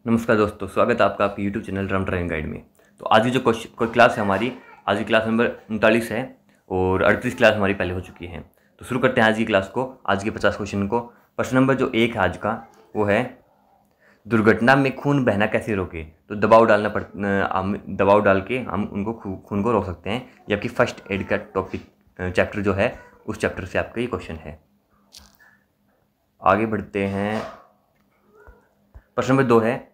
नमस्कार दोस्तों, स्वागत है आपका आपके YouTube channel Ram driving guide में। तो आज की जो क्लास है हमारी, आज की क्लास नंबर 39 है और 38 क्लास हमारी पहले हो चुकी है। तो शुरू करते हैं आज की क्लास को, आज के 50 क्वेश्चन को। प्रश्न नंबर जो 1 है आज का, वो है दुर्घटना में खून बहना कैसे रोके। तो दबाव डाल के हम उनको खून को रोक सकते हैं। ये आपकी फर्स्ट एड का टॉपिक चैप्टर जो है, उस चैप्टर से आपका ये क्वेश्चन है। आगे बढ़ते हैं। प्रश्न नंबर 2 है,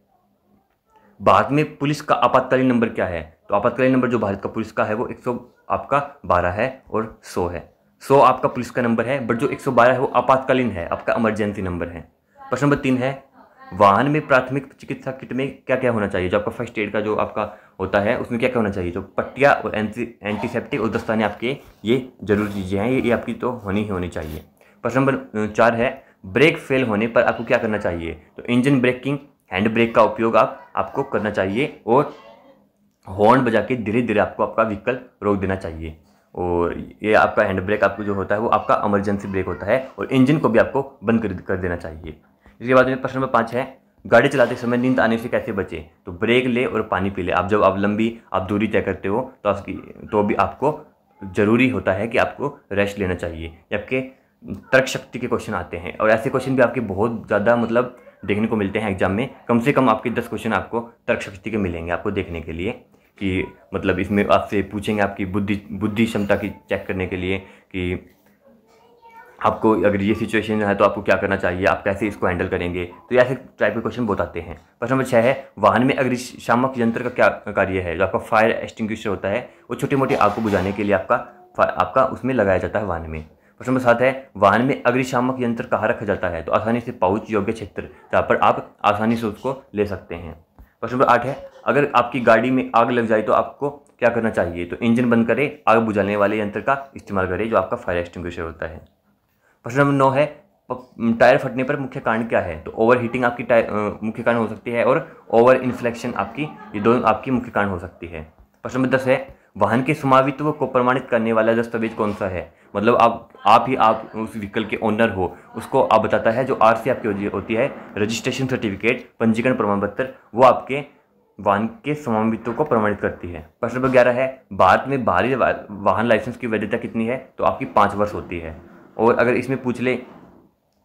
भारत में पुलिस का आपातकालीन नंबर क्या है। तो आपातकालीन नंबर जो भारत का पुलिस का है वो 112 है और 100 है। 100 आपका पुलिस का नंबर है, बट जो 112 है वो आपातकालीन है, आपका इमरजेंसी नंबर है। प्रश्न नंबर 3 है, वाहन में प्राथमिक चिकित्सा किट में क्या क्या होना चाहिए। जो आपका फर्स्ट एड का जो आपका होता है उसमें क्या क्या होना चाहिए। जो पट्टियाँ और एंटीसेप्टिक और दस्ताने आपके ये जरूरी चीज़ें हैं, ये आपकी तो होनी ही होनी चाहिए। प्रश्न नंबर 4 है, ब्रेक फेल होने पर आपको क्या करना चाहिए। तो इंजन ब्रेकिंग, हैंड ब्रेक का उपयोग आपको करना चाहिए और हॉर्न बजा के धीरे धीरे आपको आपका व्हीकल रोक देना चाहिए। और ये आपका हैंड ब्रेक आपको जो होता है वो आपका इमरजेंसी ब्रेक होता है और इंजन को भी आपको बंद कर देना चाहिए। इसके बाद में प्रश्न नंबर 5 है, गाड़ी चलाते समय नींद आने से कैसे बचे। तो ब्रेक ले और पानी पी ले। जब आप लंबी दूरी तय करते हो तो भी आपको ज़रूरी होता है कि आपको रेस्ट लेना चाहिए। आपके तर्क शक्ति के क्वेश्चन आते हैं और ऐसे क्वेश्चन भी आपके बहुत ज़्यादा मतलब देखने को मिलते हैं एग्जाम में। कम से कम आपके 10 क्वेश्चन आपको तर्क शक्ति के मिलेंगे आपको देखने के लिए, कि मतलब इसमें आपसे पूछेंगे आपकी बुद्धि क्षमता की चेक करने के लिए कि आपको अगर ये सिचुएशन है तो आपको क्या करना चाहिए, आप कैसे इसको हैंडल करेंगे। तो ऐसे टाइप के क्वेश्चन बहुत आते हैं। प्रश्न नंबर 6 है, वाहन में अग्निशामक यंत्र का क्या कार्य है। जो आपका फायर एक्सटिंग्विशर होता है वो छोटी मोटी आग को बुझाने के लिए आपका उसमें लगाया जाता है वाहन में। प्रश्न नंबर 7 है, वाहन में अग्निशामक यंत्र कहाँ रखा जाता है। तो आसानी से पाउच योग्य क्षेत्र जहाँ पर आप आसानी से उसको ले सकते हैं। प्रश्न नंबर 8 है, अगर आपकी गाड़ी में आग लग जाए तो आपको क्या करना चाहिए। तो इंजन बंद करें, आग बुझाने वाले यंत्र का इस्तेमाल करें जो आपका फायर एक्सटिंग्विशर होता है। प्रश्न नंबर 9 है, टायर फटने पर मुख्य कारण क्या है। तो ओवर हीटिंग आपकी मुख्य कारण हो सकती है और ओवर इन्फ्लेक्शन ये दोनों आपकी मुख्य कारण हो सकती है। प्रश्न नंबर 10 है, वाहन के स्वामित्व को प्रमाणित करने वाला दस्तावेज कौन सा है। मतलब आप उस व्हीकल के ओनर हो, उसको आप बताता है। जो आरसी आपकी होती है, रजिस्ट्रेशन सर्टिफिकेट, पंजीकरण प्रमाण पत्र, वो आपके वाहन के स्वामित्व को प्रमाणित करती है। प्रश्न नंबर 11 है, भारत में बाहरी वाहन लाइसेंस की वैधता कितनी है। तो आपकी 5 वर्ष होती है। और अगर इसमें पूछ ले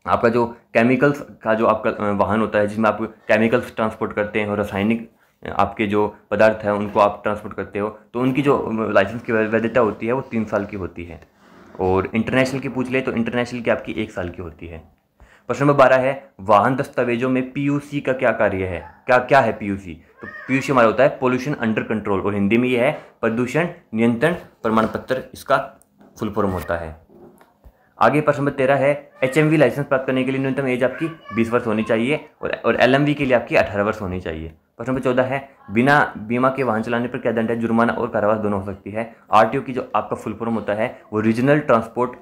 आपका जो केमिकल्स का जो आपका वाहन होता है जिसमें आप केमिकल्स ट्रांसपोर्ट करते हैं और रासायनिक आपके जो पदार्थ हैं उनको आप ट्रांसपोर्ट करते हो, तो उनकी जो लाइसेंस की वैधता होती है वो 3 साल की होती है। और इंटरनेशनल की पूछ ले तो इंटरनेशनल की आपकी 1 साल की होती है। प्रश्न नंबर 12 है, वाहन दस्तावेजों में पीयूसी का क्या कार्य है। क्या है पीयूसी। तो पीयूसी हमारा होता है पोल्यूशन अंडर कंट्रोल, और हिंदी में ये है प्रदूषण नियंत्रण प्रमाण पत्र, इसका फुल फॉर्म होता है। आगे प्रश्न नंबर 13 है, एचएमवी लाइसेंस प्राप्त करने के लिए न्यूनतम एज आपकी 20 वर्ष होनी चाहिए और एलएमवी के लिए आपकी 18 वर्ष होनी चाहिए। प्रश्न नंबर 14 है, बिना बीमा के वाहन चलाने पर क्या दंड है। जुर्माना और कारावास दोनों हो सकती है। आरटीओ की जो आपका फुल फॉर्म होता है वो रीजनल ट्रांसपोर्ट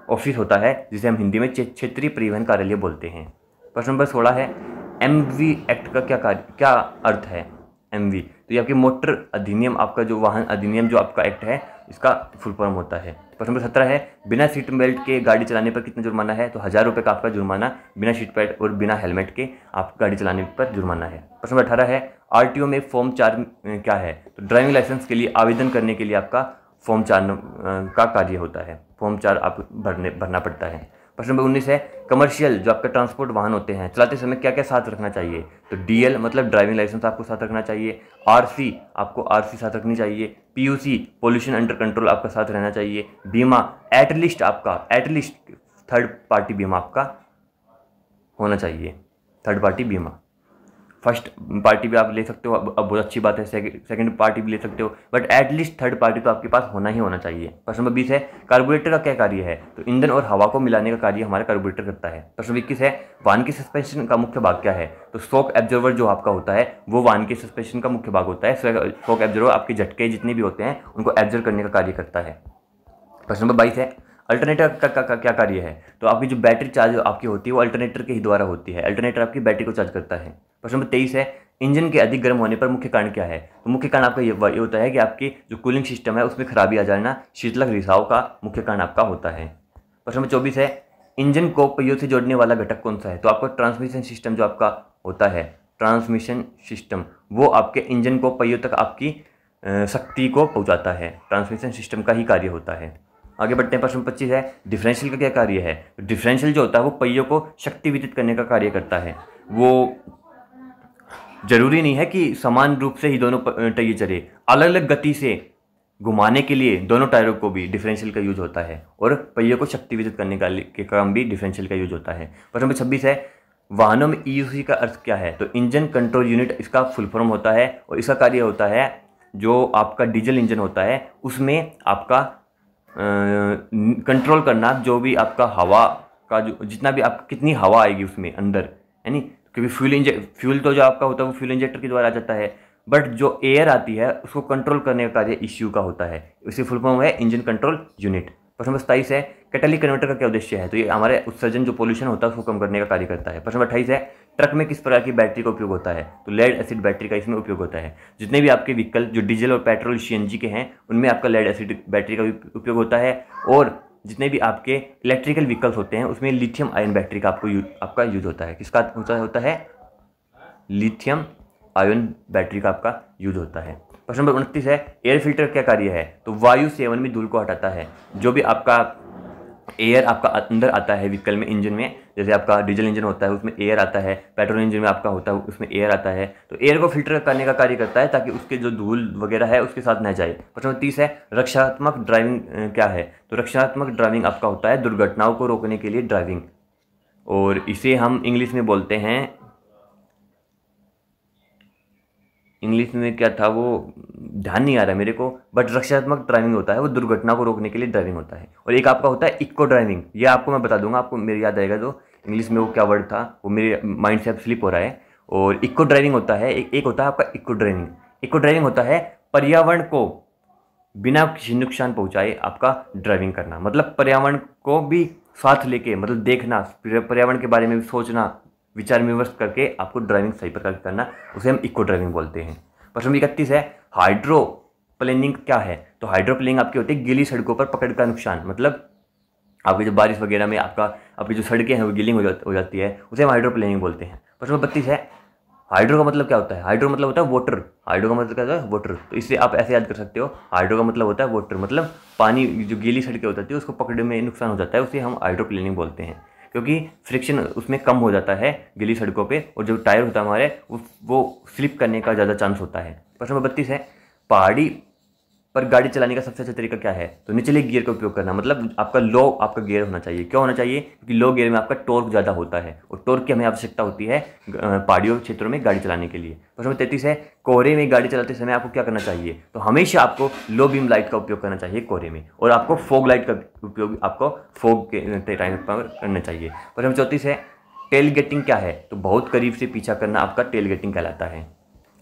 ऑफिस होता है, जिसे हम हिंदी में क्षेत्रीय परिवहन कार्यालय बोलते हैं। प्रश्न नंबर 16 है, एमवी एक्ट का क्या अर्थ है। एमवी तो ये आपकी मोटर अधिनियम, आपका जो वाहन अधिनियम जो आपका एक्ट है इसका फुल फॉर्म होता है। प्रश्न नंबर 17 है, बिना सीट बेल्ट के गाड़ी चलाने पर कितना जुर्माना है। तो 1000 रुपये का आपका जुर्माना बिना सीट बेल्ट और बिना हेलमेट के आप गाड़ी चलाने पर जुर्माना है। प्रश्न नंबर 18 है, आरटीओ में फॉर्म 4 क्या है। तो ड्राइविंग लाइसेंस के लिए आवेदन करने के लिए आपका फॉर्म 4 का कार्य होता है। फॉर्म 4 आप भरना पड़ता है। प्रश्न नंबर 19 है, कमर्शियल जो आपका ट्रांसपोर्ट वाहन होते हैं चलाते समय क्या क्या साथ रखना चाहिए। तो डीएल मतलब ड्राइविंग लाइसेंस आपको साथ रखना चाहिए। आरसी आपको आरसी साथ रखनी चाहिए। पीयूसी पोल्यूशन अंडर कंट्रोल आपका साथ रहना चाहिए। बीमा एटलीस्ट थर्ड पार्टी बीमा आपका होना चाहिए। थर्ड पार्टी बीमा, फर्स्ट पार्टी भी आप ले सकते हो, अब बहुत अच्छी बात है, सेकंड पार्टी भी ले सकते हो, बट एटलीस्ट थर्ड पार्टी तो आपके पास होना ही होना चाहिए। प्रश्न नंबर 20 है, कार्बोरेटर का क्या कार्य है। तो ईंधन और हवा को मिलाने का कार्य हमारा कार्बोरेटर करता है। प्रश्न 21 है, वाहन की सस्पेंशन का मुख्य भाग क्या है। तो शॉक एब्जॉर्वर जो आपका होता है वो वाहन के सस्पेंशन का मुख्य भाग होता है। शॉक एब्जॉर्वर आपके झटके जितने भी होते हैं उनको एब्जॉर्व करने का कार्य करता है। प्रश्न नंबर 22 है, अल्टरनेटर का क्या कार्य है। तो आपकी जो बैटरी चार्ज आपकी होती है वो अल्टरनेटर के ही द्वारा होती है। अल्टरनेटर आपकी बैटरी को चार्ज करता है। प्रश्न नंबर 23 है, इंजन के अधिक गर्म होने पर मुख्य कारण क्या है। तो मुख्य कारण आपका ये होता है कि आपकी जो कूलिंग सिस्टम है उसमें खराबी आ जाना, शीतलक रिसाव का मुख्य कारण आपका होता है। प्रश्न नंबर 24 है, इंजन को पहियों से जोड़ने वाला घटक कौन सा है। तो आपका ट्रांसमिशन सिस्टम जो आपका होता है, ट्रांसमिशन सिस्टम, वो आपके इंजन को पहियों तक आपकी शक्ति को पहुंचाता है। ट्रांसमिशन सिस्टम का ही कार्य होता है। आगे बढ़ते हैं। प्रश्न 25 है, डिफरेंशियल का क्या कार्य है? डिफरेंशियल जो होता है वो पहियों को शक्ति वितरित करने का कार्य करता है। वो जरूरी नहीं है कि समान रूप से ही दोनों पहिए चले, अलग अलग गति से घुमाने के लिए दोनों टायरों को भी डिफरेंशियल का यूज होता है, और पहियों को शक्ति वितरित करने का के काम भी डिफरेंशियल का यूज होता है। प्रश्न नंबर 26 है, वाहनों में ईयूसी का अर्थ क्या है? तो इंजन कंट्रोल यूनिट इसका फुल फॉर्म होता है, और इसका कार्य होता है जो आपका डीजल इंजन होता है उसमें आपका कंट्रोल करना, जो भी आपका हवा का जो जितना भी आप कितनी हवा आएगी उसमें अंदर, है नी, क्योंकि फ्यूल तो जो आपका होता है वो फ्यूल इंजेक्टर के द्वारा आ जाता है, बट जो एयर आती है उसको कंट्रोल करने का कार्य ईसीयू का होता है। इसकी फुल फॉर्म है इंजन कंट्रोल यूनिट। प्रश्न नंबर 27 है, कैटालिटिक कन्वर्टर का क्या उद्देश्य है? तो ये हमारे उत्सर्जन जो पोल्यूशन होता है उसको कम करने का कार्य करता है। प्रश्न नंबर 28 है, ट्रक में किस प्रकार की बैटरी का उपयोग होता है? तो लेड एसिड बैटरी का इसमें उपयोग होता है। जितने भी आपके व्हीकल जो डीजल और पेट्रोल सीएनजी के हैं उनमें आपका लेड एसिड बैटरी का उपयोग होता है, और जितने भी आपके इलेक्ट्रिकल व्हीकल्स होते हैं उसमें लिथियम आयन बैटरी का आपका यूज होता है। किसका होता है? लिथियम आयन बैटरी का आपका यूज होता है। प्रश्न नंबर 29 है, एयर फिल्टर क्या कार्य है? तो वायु सेवन में धूल को हटाता है। जो भी आपका एयर आपका अंदर आता है व्हीकल में, इंजन में, जैसे आपका डीजल इंजन होता है उसमें एयर आता है, पेट्रोल इंजन में आपका होता है उसमें एयर आता है, तो एयर को फिल्टर करने का कार्य करता है ताकि उसके जो धूल वगैरह है उसके साथ न जाए। प्रश्न नंबर 30 है, रक्षात्मक ड्राइविंग क्या है? तो रक्षात्मक ड्राइविंग आपका होता है दुर्घटनाओं को रोकने के लिए ड्राइविंग, और इसे हम इंग्लिश में बोलते हैं, इंग्लिश में क्या था वो ध्यान नहीं आ रहा मेरे को, बट रक्षात्मक ड्राइविंग होता है वो दुर्घटना को रोकने के लिए ड्राइविंग होता है। और एक आपका होता है इको ड्राइविंग, ये आपको मैं बता दूंगा, आपको मेरे याद आएगा जो इंग्लिश में वो क्या वर्ड था वो मेरे माइंड से अब स्लिप हो रहा है। और इको ड्राइविंग होता है, एक होता है आपका इको ड्राइविंग। इको ड्राइविंग होता है पर्यावरण को बिना किसी नुकसान पहुंचाए आपका ड्राइविंग करना, मतलब पर्यावरण को भी साथ लेके, मतलब देखना, पर्यावरण के बारे में भी सोचना, विचार विमर्श करके आपको ड्राइविंग सही प्रकार करना, उसे हम इको ड्राइविंग बोलते हैं। प्रश्न 31 है, हाइड्रोप्लेनिंग क्या है? तो हाइड्रोप्लेनिंग आपकी होती है गीली सड़कों पर पकड़ का नुकसान, मतलब आपकी जो बारिश वगैरह में आपकी जो सड़कें हैं वो गीलिंग हो जाती है, उसे हम हाइड्रोप्लेनिंग बोलते हैं। प्रश्न 32 है, हाइड्रो का मतलब क्या होता है? हाइड्रो मतलब होता है वाटर। हाइड्रो का मतलब क्या होता है? वाटर। तो इससे आप ऐसे याद कर सकते हो, हाइड्रो का मतलब होता है वाटर, मतलब पानी, जो गीली सड़कें होती है उसको पकड़ने में नुकसान हो जाता है, उसे हम हाइड्रोप्लेनिंग बोलते हैं, क्योंकि फ्रिक्शन उसमें कम हो जाता है गीली सड़कों पे, और जो टायर होता है हमारे वो स्लिप करने का ज़्यादा चांस होता है। प्रश्न नंबर 32 है, पहाड़ी पर गाड़ी चलाने का सबसे अच्छा तरीका क्या है? तो निचले गियर का उपयोग करना, मतलब आपका लो आपका गियर होना चाहिए। क्यों होना चाहिए? क्योंकि लो गियर में आपका टॉर्क ज़्यादा होता है, और टॉर्क की हमें आवश्यकता होती है पहाड़ियों क्षेत्रों में गाड़ी चलाने के लिए। प्रश्न नंबर 33 है, कोहरे में गाड़ी चलाते समय आपको क्या करना चाहिए? तो हमेशा आपको लो बीम लाइट का उपयोग करना चाहिए कोहरे में, और आपको फॉग लाइट का उपयोग आपको फॉग के टाइम पर करना चाहिए। प्रश्न नंबर 34 है, टेल गेटिंग क्या है? तो बहुत करीब से पीछा करना आपका टेल गेटिंग कहलाता है।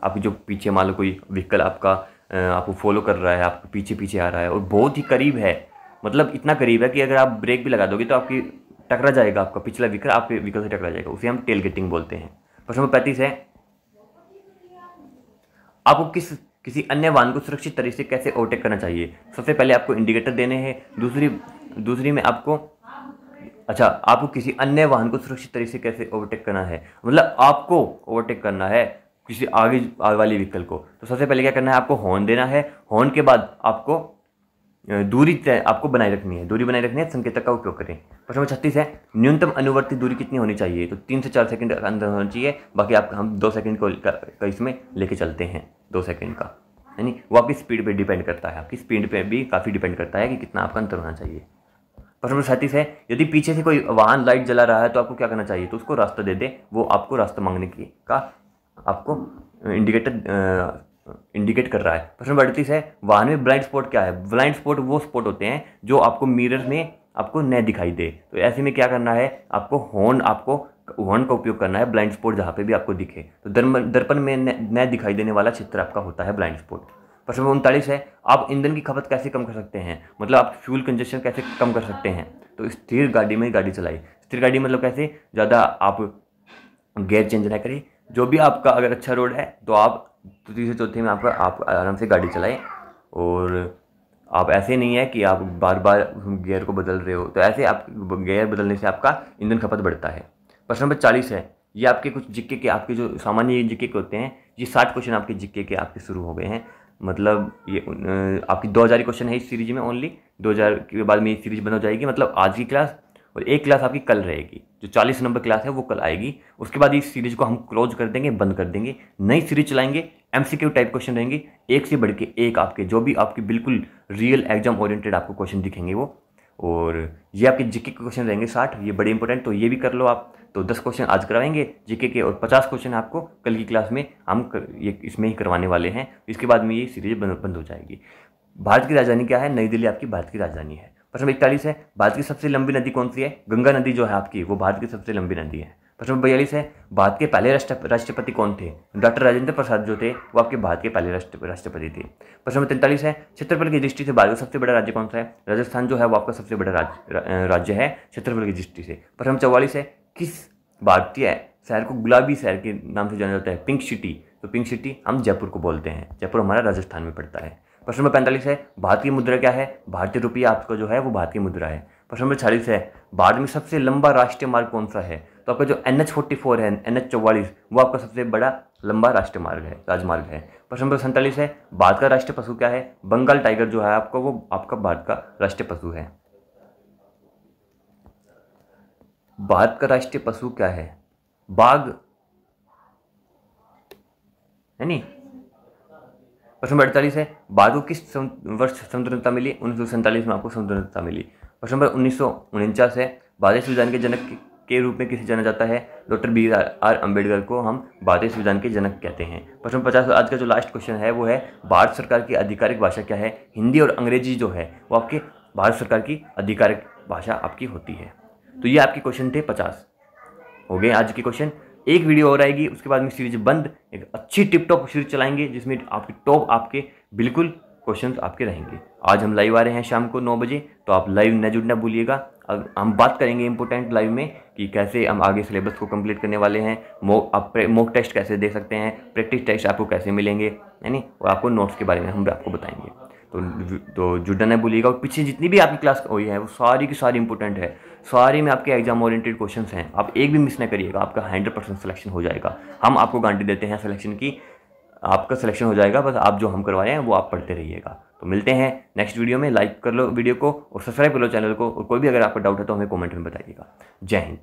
आपकी जो पीछे मान लो कोई व्हीकल आपको फॉलो कर रहा है, आपको पीछे पीछे आ रहा है और बहुत ही करीब है, मतलब इतना करीब है कि अगर आप ब्रेक भी लगा दोगे तो आपकी टकरा जाएगा, आपका पिछला व्हीकल आपके व्हीकल से टकरा जाएगा, उसे हम टेल गेटिंग बोलते हैं। प्रश्न नंबर 35 है, आपको किसी अन्य वाहन को सुरक्षित तरीके से कैसे ओवरटेक करना चाहिए? सबसे पहले आपको इंडिकेटर देने हैं, दूसरी में आपको किसी अन्य वाहन को सुरक्षित तरीके से कैसे ओवरटेक करना है, मतलब आपको ओवरटेक करना है किसी आगे वाली व्हीकल को, तो सबसे पहले क्या करना है, आपको हॉर्न देना है। हॉर्न के बाद आपको दूरी आपको बनाए रखनी है, संकेतक का उपयोग करें। प्रश्न नंबर 36 है, न्यूनतम अनुवर्ती दूरी कितनी होनी चाहिए? तो 3 से 4 सेकंड के अंदर होना चाहिए, बाकी हम 2 सेकंड को इसमें लेके चलते हैं, 2 सेकंड का, यानी वो आपकी स्पीड पे डिपेंड करता है, आपकी स्पीड पे भी काफ़ी डिपेंड करता है कि कितना आपका अंतर होना चाहिए। प्रश्न नंबर 37 है, यदि पीछे से कोई वाहन लाइट जला रहा है तो आपको क्या करना चाहिए? तो उसको रास्ता दे दे, वो आपको रास्ता मांगने का आपको इंडिकेट कर रहा है। प्रश्न नंबर 38 है, वाहन में ब्लाइंड स्पॉट क्या है? ब्लाइंड स्पॉट वो स्पॉट होते हैं जो आपको मिरर में आपको न दिखाई दे, तो ऐसे में क्या करना है, आपको हॉर्न का उपयोग करना है ब्लाइंड स्पॉट जहाँ पे भी आपको दिखे, तो दर्पण में न दिखाई देने वाला क्षेत्र आपका होता है ब्लाइंड स्पॉट। प्रश्न नंबर 39 है, आप ईंधन की खपत कैसे कम कर सकते हैं, मतलब आप फ्यूल कंजप्शन कैसे कम कर सकते हैं? तो स्थिर गाड़ी में गाड़ी चलाई। स्थिर गाड़ी मतलब कैसे, ज़्यादा आप गियर चेंज ना करें, जो भी आपका अगर अच्छा रोड है तो आप तीसरे चौथे में आप आराम से गाड़ी चलाएं, और आप ऐसे नहीं है कि आप बार बार गियर को बदल रहे हो, तो ऐसे आप गियर बदलने से आपका ईंधन खपत बढ़ता है। प्रश्न नंबर 40 है, ये आपके कुछ जीके के, आपके जो सामान्य जीके के होते हैं, ये 60 क्वेश्चन आपके जीके के आपके शुरू हो गए हैं। मतलब ये आपकी 2000 क्वेश्चन है इस सीरीज में ओनली। 2000 के बाद में ये सीरीज बंद हो जाएगी। मतलब आज की क्लास और एक क्लास आपकी कल रहेगी, जो 40 नंबर क्लास है वो कल आएगी। उसके बाद इस सीरीज को हम क्लोज कर देंगे, बंद कर देंगे, नई सीरीज चलाएंगे। एमसीक्यू टाइप क्वेश्चन रहेंगे, एक से बढ़ के एक, आपके जो भी आपके बिल्कुल रियल एग्जाम ओरिएंटेड आपको क्वेश्चन दिखेंगे वो। और ये आपके जीके के क्वेश्चन रहेंगे 60, ये बड़े इंपॉर्टेंट, तो ये भी कर लो आप। तो 10 क्वेश्चन आज करवाएंगे जीके के, और 50 क्वेश्चन आपको कल की क्लास में हम ये इसमें ही करवाने वाले हैं। इसके बाद में ये सीरीज बंद हो जाएगी। भारत की राजधानी क्या है? नई दिल्ली आपकी भारत की राजधानी है। प्रश्न नंबर 41 है, भारत की सबसे लंबी नदी कौन सी है? गंगा नदी जो है आपकी, वो भारत की सबसे लंबी नदी है। प्रश्न नंबर 42 है, भारत के पहले राष्ट्रपति कौन थे? डॉक्टर राजेंद्र प्रसाद जो थे वो आपके भारत के पहले राष्ट्रपति थे। प्रश्न नंबर 43 है, क्षेत्रफल की दृष्टि से भारत का सबसे बड़ा राज्य कौन सा है? राजस्थान जो है वो आपका सबसे बड़ा राज्य है क्षेत्रफल की दृष्टि से। प्रश्न नंबर 44 है, किस भारतीय शहर को गुलाबी शहर के नाम से जाना जाता है? Pink city. तो पिंक सिटी हम जयपुर को बोलते हैं, जयपुर हमारा राजस्थान में पड़ता है। प्रश्न नंबर 45 है, भारत की मुद्रा क्या है? भारतीय रुपया आपका जो है वो भारत की मुद्रा है। प्रश्न नंबर 46 है, भारत में सबसे लंबा राष्ट्रीय मार्ग कौन सा है? तो आपका जो NH44 है, NH44, वो आपका सबसे बड़ा लंबा राष्ट्रीय मार्ग है, राजमार्ग है। प्रश्न नंबर 47 है, भारत का राष्ट्रीय पशु क्या है? बंगाल टाइगर जो है आपका, वो आपका भारत का राष्ट्रीय पशु है। भारत का राष्ट्रीय पशु क्या है? बाघ है नहीं। प्रश्न नंबर 48 है, भारत को किस वर्ष स्वतंत्रता मिली? 1947 में आपको स्वतंत्रता मिली। प्रश्न नंबर 1949 है, भारतीय संविधान के जनक के रूप में किसे जाना जाता है? डॉक्टर BR अम्बेडकर को हम भारतीय संविधान के जनक कहते हैं। प्रश्न नंबर 50, आज का जो लास्ट क्वेश्चन है वो है, भारत सरकार की आधिकारिक भाषा क्या है? हिंदी और अंग्रेजी जो है वो आपके भारत सरकार की आधिकारिक भाषा आपकी होती है। तो ये आपके क्वेश्चन थे, 50 हो गए आज के क्वेश्चन। एक वीडियो और आएगी, उसके बाद में सीरीज बंद, एक अच्छी टिप टॉप सीरीज चलाएंगे जिसमें आपके टॉप आपके बिल्कुल क्वेश्चंस आपके रहेंगे। आज हम लाइव आ रहे हैं शाम को 9 बजे, तो आप लाइव न जुड़ना भूलिएगा। हम बात करेंगे इंपॉर्टेंट लाइव में कि कैसे हम आगे सिलेबस को कंप्लीट करने वाले हैं, मॉक टेस्ट कैसे दे सकते हैं, प्रैक्टिस टेस्ट आपको कैसे मिलेंगे, है नहीं, और आपको नोट्स के बारे में हम आपको बताएंगे। तो जुड़ना नहीं भूलिएगा। और पीछे जितनी भी आपकी क्लास हुई है वो सारी की सारी इंपॉर्टेंट है, सारे में आपके एग्जाम ओरिएंटेड क्वेश्चंस हैं। आप एक भी मिस ना करिएगा, आपका 100% सिलेक्शन हो जाएगा। हम आपको गारंटी देते हैं सिलेक्शन की, आपका सिलेक्शन हो जाएगा। बस आप जो हम करवाए हैं वो आप पढ़ते रहिएगा। तो मिलते हैं नेक्स्ट वीडियो में। लाइक कर लो वीडियो को और सब्सक्राइब कर लो चैनल को, और कोई भी अगर आपका डाउट है तो हमें कमेंट में बताइएगा। जय हिंद।